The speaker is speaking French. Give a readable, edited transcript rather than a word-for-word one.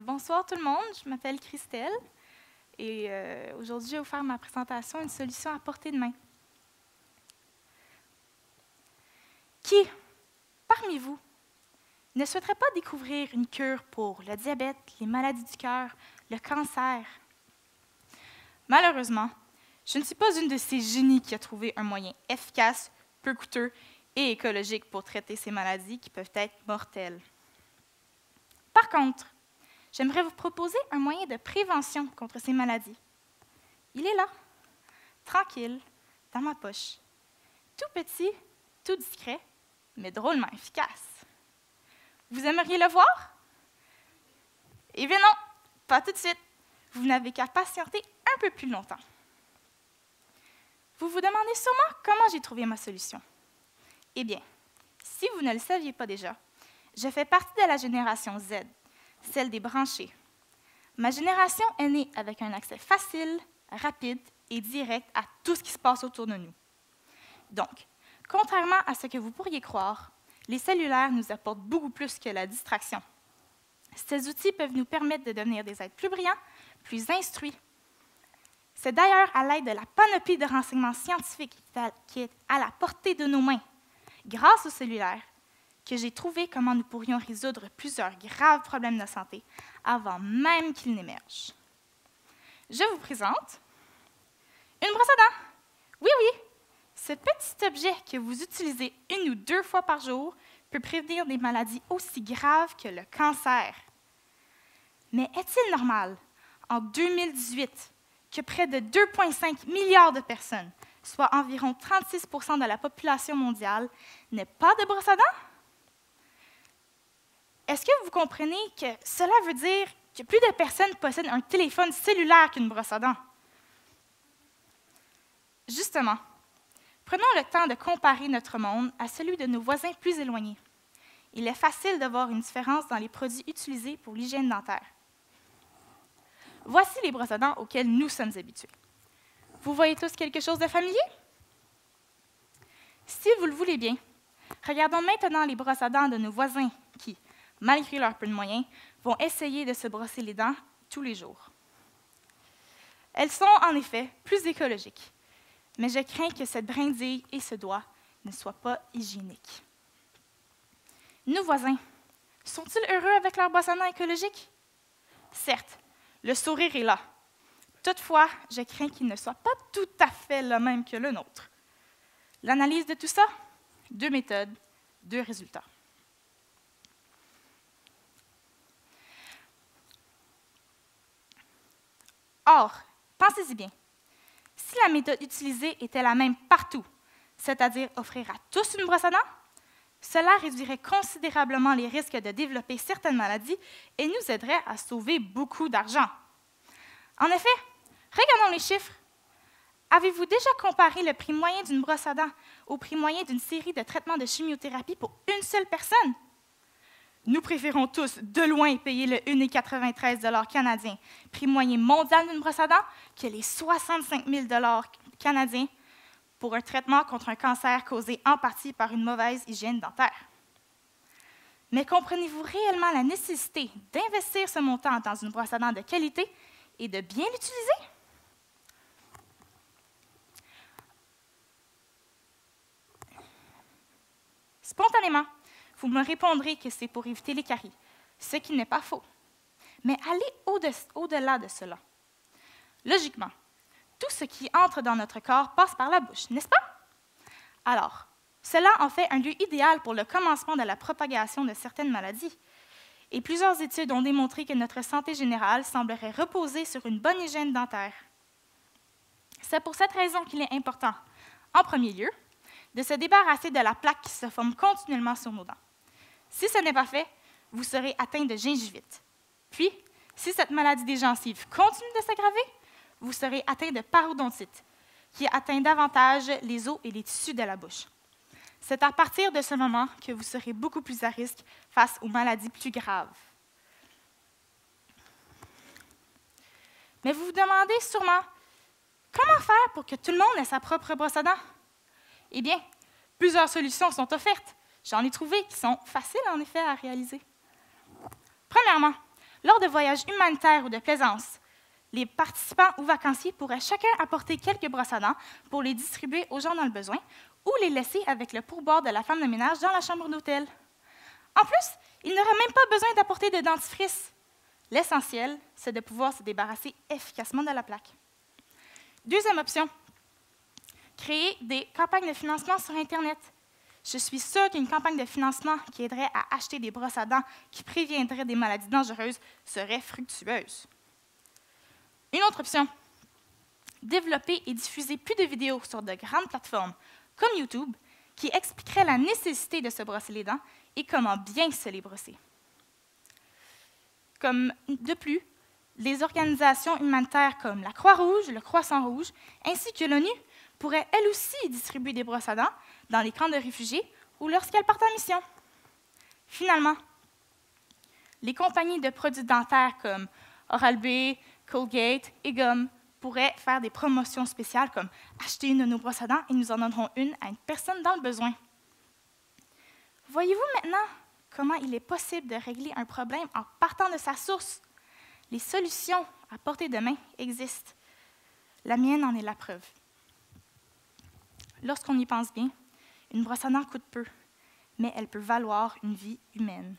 Bonsoir tout le monde, je m'appelle Christelle et aujourd'hui je vais vous faire ma présentation Une solution à portée de main. Qui, parmi vous, ne souhaiterait pas découvrir une cure pour le diabète, les maladies du cœur, le cancer? Malheureusement, je ne suis pas une de ces génies qui a trouvé un moyen efficace, peu coûteux et écologique pour traiter ces maladies qui peuvent être mortelles. Par contre, j'aimerais vous proposer un moyen de prévention contre ces maladies. Il est là, tranquille, dans ma poche. Tout petit, tout discret, mais drôlement efficace. Vous aimeriez le voir? Eh bien non, pas tout de suite. Vous n'avez qu'à patienter un peu plus longtemps. Vous vous demandez sûrement comment j'ai trouvé ma solution. Eh bien, si vous ne le saviez pas déjà, je fais partie de la génération Z, celle des branchés. Ma génération est née avec un accès facile, rapide et direct à tout ce qui se passe autour de nous. Donc, contrairement à ce que vous pourriez croire, les cellulaires nous apportent beaucoup plus que la distraction. Ces outils peuvent nous permettre de devenir des êtres plus brillants, plus instruits. C'est d'ailleurs à l'aide de la panoplie de renseignements scientifiques qui est à la portée de nos mains, grâce aux cellulaires, que j'ai trouvé comment nous pourrions résoudre plusieurs graves problèmes de santé avant même qu'ils n'émergent. Je vous présente une brosse à dents. Oui, oui, ce petit objet que vous utilisez 1 ou 2 fois par jour peut prévenir des maladies aussi graves que le cancer. Mais est-il normal, en 2018, que près de 2,5 milliards de personnes, soit environ 36 % de la population mondiale, n'aient pas de brosse à dents? Est-ce que vous comprenez que cela veut dire que plus de personnes possèdent un téléphone cellulaire qu'une brosse à dents? Justement, prenons le temps de comparer notre monde à celui de nos voisins plus éloignés. Il est facile de voir une différence dans les produits utilisés pour l'hygiène dentaire. Voici les brosses à dents auxquelles nous sommes habitués. Vous voyez tous quelque chose de familier? Si vous le voulez bien, regardons maintenant les brosses à dents de nos voisins qui, malgré leur peu de moyens, vont essayer de se brosser les dents tous les jours. Elles sont en effet plus écologiques, mais je crains que cette brindille et ce doigt ne soient pas hygiéniques. Nos voisins, sont-ils heureux avec leur brosse à dents écologique? Certes, le sourire est là. Toutefois, je crains qu'il ne soit pas tout à fait le même que le nôtre. L'analyse de tout ça? 2 méthodes, 2 résultats. Or, pensez-y bien, si la méthode utilisée était la même partout, c'est-à-dire offrir à tous une brosse à dents, cela réduirait considérablement les risques de développer certaines maladies et nous aiderait à sauver beaucoup d'argent. En effet, regardons les chiffres. Avez-vous déjà comparé le prix moyen d'une brosse à dents au prix moyen d'une série de traitements de chimiothérapie pour une seule personne? Nous préférons tous, de loin, payer le 1,93 $ canadien, prix moyen mondial d'une brosse à dents, que les 65 000 $ canadiens pour un traitement contre un cancer causé en partie par une mauvaise hygiène dentaire. Mais comprenez-vous réellement la nécessité d'investir ce montant dans une brosse à dents de qualité et de bien l'utiliser? Spontanément, vous me répondrez que c'est pour éviter les caries, ce qui n'est pas faux. Mais allez au-delà de cela. Logiquement, tout ce qui entre dans notre corps passe par la bouche, n'est-ce pas? Alors, cela en fait un lieu idéal pour le commencement de la propagation de certaines maladies. Et plusieurs études ont démontré que notre santé générale semblerait reposer sur une bonne hygiène dentaire. C'est pour cette raison qu'il est important, en premier lieu, de se débarrasser de la plaque qui se forme continuellement sur nos dents. Si ce n'est pas fait, vous serez atteint de gingivite. Puis, si cette maladie des gencives continue de s'aggraver, vous serez atteint de parodontite, qui atteint davantage les os et les tissus de la bouche. C'est à partir de ce moment que vous serez beaucoup plus à risque face aux maladies plus graves. Mais vous vous demandez sûrement, comment faire pour que tout le monde ait sa propre brosse à dents? Eh bien, plusieurs solutions sont offertes. J'en ai trouvé qui sont faciles, en effet, à réaliser. Premièrement, Lors de voyages humanitaires ou de plaisance, les participants ou vacanciers pourraient chacun apporter quelques brosses à dents pour les distribuer aux gens dans le besoin ou les laisser avec le pourboire de la femme de ménage dans la chambre d'hôtel. En plus, ils n'auraient même pas besoin d'apporter de dentifrice. L'essentiel, c'est de pouvoir se débarrasser efficacement de la plaque. Deuxième option, créer des campagnes de financement sur Internet. Je suis sûre qu'une campagne de financement qui aiderait à acheter des brosses à dents qui préviendraient des maladies dangereuses serait fructueuse. Une autre option, développer et diffuser plus de vidéos sur de grandes plateformes comme YouTube qui expliqueraient la nécessité de se brosser les dents et comment bien se les brosser. De plus, les organisations humanitaires comme la Croix-Rouge, le Croissant-Rouge, ainsi que l'ONU pourraient elles aussi distribuer des brosses à dents dans les camps de réfugiés ou lorsqu'elles partent en mission. Finalement, les compagnies de produits dentaires comme Oral-B, Colgate et Gum pourraient faire des promotions spéciales comme acheter une de nos brosses à dents et nous en donnerons une à une personne dans le besoin. Voyez-vous maintenant comment il est possible de régler un problème en partant de sa source? Les solutions à portée de main existent. La mienne en est la preuve. Lorsqu'on y pense bien, une brosse à dents coûte peu, mais elle peut valoir une vie humaine.